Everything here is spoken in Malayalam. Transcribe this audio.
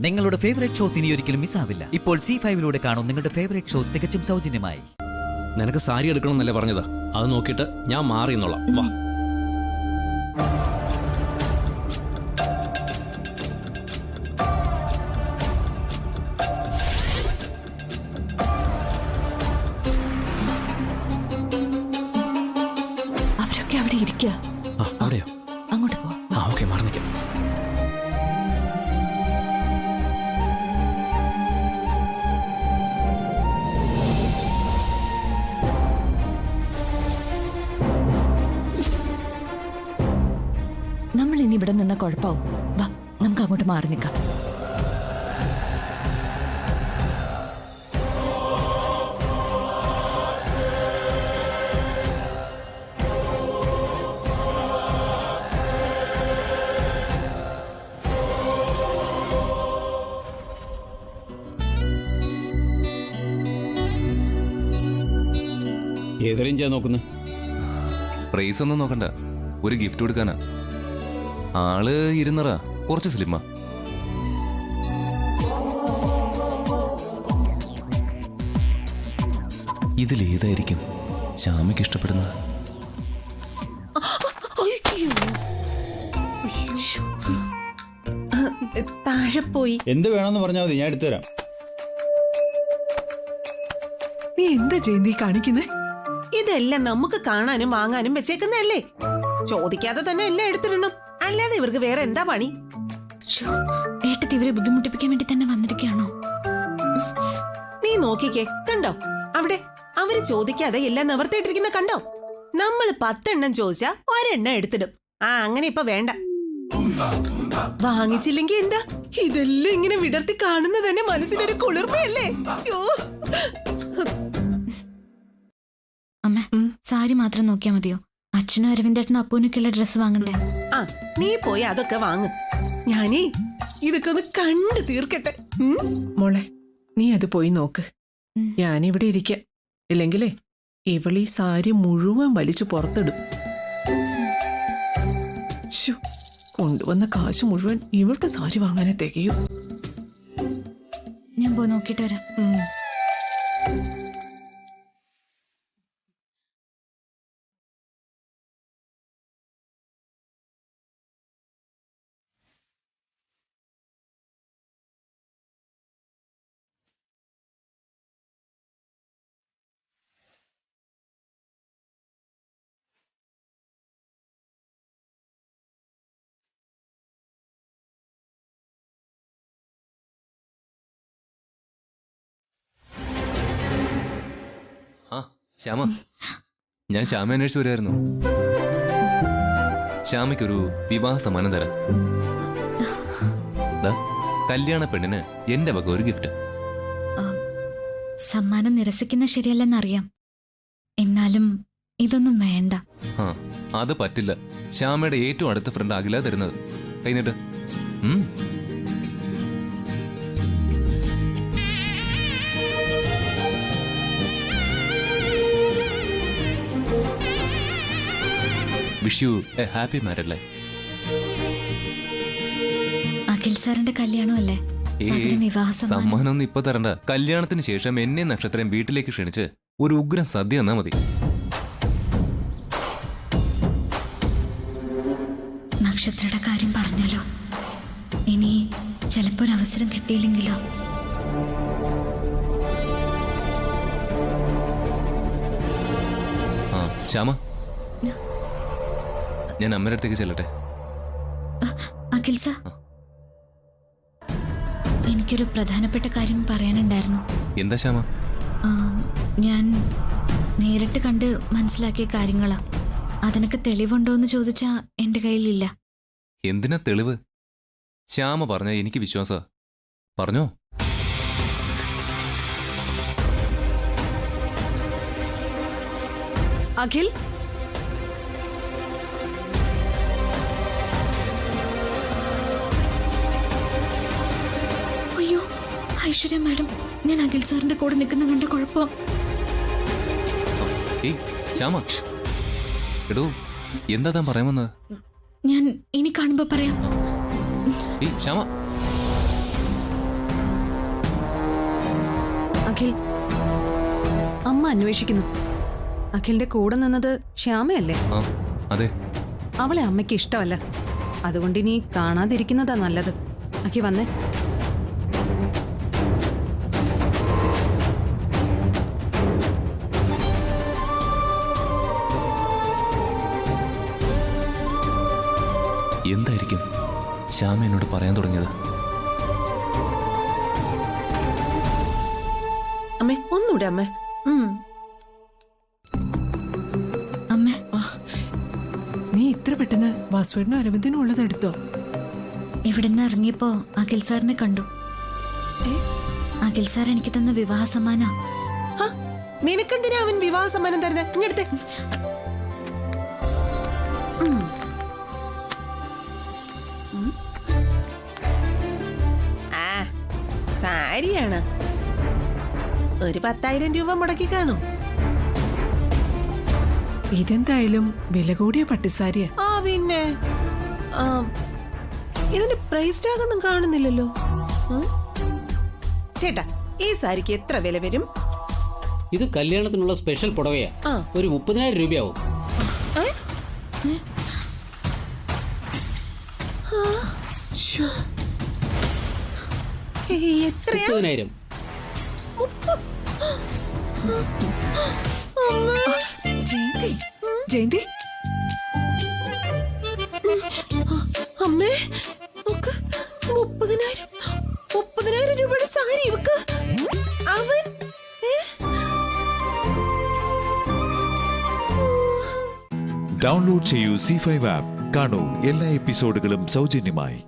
നിങ്ങളുടെ ഫേവറേറ്റ് ഷോസ് ഇനി ഒരിക്കലും മിസ്സാവില്ല. ഇപ്പോൾ C5 കാണും നിങ്ങളുടെ ഫേവറേറ്റ് ഷോ തികച്ചും സൗജന്യമായി. നിനക്ക് സാരി എടുക്കണമെന്നല്ലേ പറഞ്ഞത്? അത് നോക്കിയിട്ട് ഞാൻ മാറിയെന്നോളാം. വാ. അവരൊക്കെ അവിടെ ഇരിക്കുക. അവിടെയോ? അങ്ങോട്ട് പോ. ഓക്കെ, മാറി നിൽക്കാം. നമ്മൾ ഇനി ഇവിടെ നിന്ന കുഴപ്പമാവും. വാ, നമുക്ക് അങ്ങോട്ട് മാറി നിൽക്കാം. ഏത് റേഞ്ചാ നോക്കുന്നത്? പ്രൈസ് ഒന്നും നോക്കണ്ട, ഒരു ഗിഫ്റ്റ് കൊടുക്കാനാ. ആള് ഇരുന്നറ, കുറച്ച് സ്ലിമ്മ. ഇതിലേതായിരിക്കും ശ്യാമയ്ക്ക് ഇഷ്ടപ്പെടുന്നത്? താഴെ പോയി. എന്ത് വേണമെന്ന് പറഞ്ഞാൽ മതി, ഞാൻ എടുത്തുതരാം. നീ എന്താ ജയന്തി കാണിക്കുന്നേ? ഇതെല്ലാം നമുക്ക് കാണാനും വാങ്ങാനും വെച്ചേക്കുന്നല്ലേ. ചോദിക്കാതെ തന്നെ എല്ലാം എടുത്തിടണം, അല്ലാതെ ഇവർക്ക് വേറെ എന്താ പണി? ഏട്ടത്തി ഇവരെ ബുദ്ധിമുട്ടിപ്പിക്കാൻ വേണ്ടി തന്നെ വന്നിരിക്കുകയാണോ? നീ നോക്കിക്കേ, കണ്ടോ അവിടെ അവര് ചോദിക്കാതെ എല്ലാം നിവർത്തിയിട്ടിരിക്കുന്ന കണ്ടോ? നമ്മൾ 10 എണ്ണം ചോദിച്ചാ ഒരെണ്ണം എടുത്തിടും. അങ്ങനെ ഇപ്പൊ വേണ്ട. വാങ്ങിച്ചില്ലെങ്കി എന്താ? ഇതെല്ലാം ഇങ്ങനെ വിടർത്തി കാണുന്നത് തന്നെ മനസ്സിനൊരു കുളിർമയല്ലേ. അമ്മ, സാരി മാത്രം നോക്കിയാ മതിയോ? അച്ഛനും അരവിന്ദേട്ടനും അപ്പൂനൊക്കെയുള്ള ഡ്രസ്സ് വാങ്ങണ്ടേ? നീ പോയി അതൊക്കെ വാങ്ങും. ഞാനേ ഇതൊക്കെ ഒന്ന് കണ്ടു തീർക്കട്ടെ. മോളെ, നീ അത് പോയി നോക്ക്. ഞാനിവിടെ ഇരിക്കാം. ഇല്ലെങ്കിലേ ഇവളീ സാരി മുഴുവൻ വലിച്ചു പുറത്തിടും. കൊണ്ടുവന്ന കാശ് മുഴുവൻ ഇവൾക്ക് സാരി വാങ്ങാനേ തികയൂ. ഞാൻ പോയി നോക്കിട്ട് വരാം. ശ്യാമ, ഞാൻ ശ്യാമ അന്വേഷിച്ച് വരുമായിരുന്നു. ശ്യാമയ്ക്കൊരു വിവാഹ സമ്മാനം തരാം. കല്യാണ പെണ്ണിന് എന്റെ വക ഒരു ഗിഫ്റ്റ്. സമ്മാനം നിരസിക്കുന്ന ശരിയല്ലെന്നറിയാം, എന്നാലും ഇതൊന്നും വേണ്ട. അത് പറ്റില്ല. ശ്യാമയുടെ ഏറ്റവും അടുത്ത ഫ്രണ്ട് ആകില്ല തരുന്നത്. കഴിഞ്ഞിട്ട് wish you A happy married life. Akhil സാറിന്റെ കല്യാണമല്ലേ? സമ്മാനമൊന്നും ഇപ്പൊ തരണ്ട. കല്യാണത്തിന് ശേഷം എന്നെ നക്ഷത്രം വീട്ടിലേക്ക് ക്ഷണിച്ച് ഒരു ഉഗ്രൻ സദ്യ തന്നാ മതി. നക്ഷത്രയുടെ കാര്യം പറഞ്ഞാലോ? ഇനി ചിലപ്പോ ഒരു അവസരം കിട്ടിയില്ലെങ്കിലോ? ശ്യാമ, ഞാൻ അമ്മയുടെ അടുത്തേക്ക് ചെല്ലട്ടെ? അഖിൽ സാർ, എനിക്കൊരു പ്രധാനപ്പെട്ട കാര്യം പറയാനുണ്ടായിരുന്നു. എന്താ ശ്യാമ? ഞാൻ നേരിട്ട് കണ്ട് മനസ്സിലാക്കിയ കാര്യങ്ങളാ. അതിനൊക്കെ തെളിവുണ്ടോ എന്ന് ചോദിച്ചാ എന്റെ കയ്യിലില്ല. എന്തിനാ തെളിവ്? ശ്യാമ പറഞ്ഞ എനിക്ക് വിശ്വാസ. പറഞ്ഞോ. അഖിൽ, അയ്യോ ഐശ്വര്യ മാഡം, ഞാൻ അഖിൽ സാറിന്റെ കൂടെ നിൽക്കുന്ന കണ്ട കുഴപ്പം. ശ്യാമ, എടോ എന്താ താൻ പറയാമെന്ന്? ഞാൻ ഇനി കാണുമ്പോ പറയാം. ശ്യാമ, അഖിൽ, അമ്മ അന്വേഷിക്കുന്നു. അഖിലിന്റെ കൂടെ നിന്നത് ശ്യാമയല്ലേ? ആ അതെ. അവളെ അമ്മയ്ക്ക് ഇഷ്ടമല്ല. അതുകൊണ്ട് ഇനി കാണാതിരിക്കുന്നതാ നല്ലത്. അഖി വന്നേ. എന്തായിരിക്കും ശ്യാമ എന്നോട് പറയാൻ തുടങ്ങിയത്? അമ്മേ ഒന്നൂടെ അമ്മേ. അമ്മ നീ ഇത്ര പെട്ടെന്ന് വാസുവേട്ടനും അരവിന്ദനും ഉള്ളത് എടുത്തോ? ഇവിടുന്ന് ഇറങ്ങിയപ്പോ അഖിൽ സാറിനെ കണ്ടു. അഖിൽ സാർ എനിക്ക് തന്ന വിവാഹ സമ്മാനാ. നിനക്കെന്തിനാ അവൻ വിവാഹ സമ്മാനം തരുന്നത്? ഇങ്ങടുത്ത്. ആ സാരിയാണ്. ഒരു 10,000 രൂപ മുടക്കി കാണും. ഇതെന്തായാലും വില കൂടിയ പട്ടുസാരിയാ. ആ പിന്നെ ഇതിന്റെ പ്രൈസ് ടാഗ് ഒന്നും കാണുന്നില്ലല്ലോ. ചേട്ടാ ഈ സാരിക്ക് എത്ര വില വരും? ഇത് കല്യാണത്തിനുള്ള സ്പെഷ്യൽ പുടവയാ. ഒരു 30,000 രൂപയാവും. എത്രയാ? 30,000. ജയന്തി, അമ്മേ 30,000 രൂപയുടെ സാരി ഇവക്ക്. അവൻ ഡൗൺലോഡ് ചെയ്യൂ C5 ആപ്പ്. കാണൂ എല്ലാ എപ്പിസോഡുകളും സൗജന്യമായി.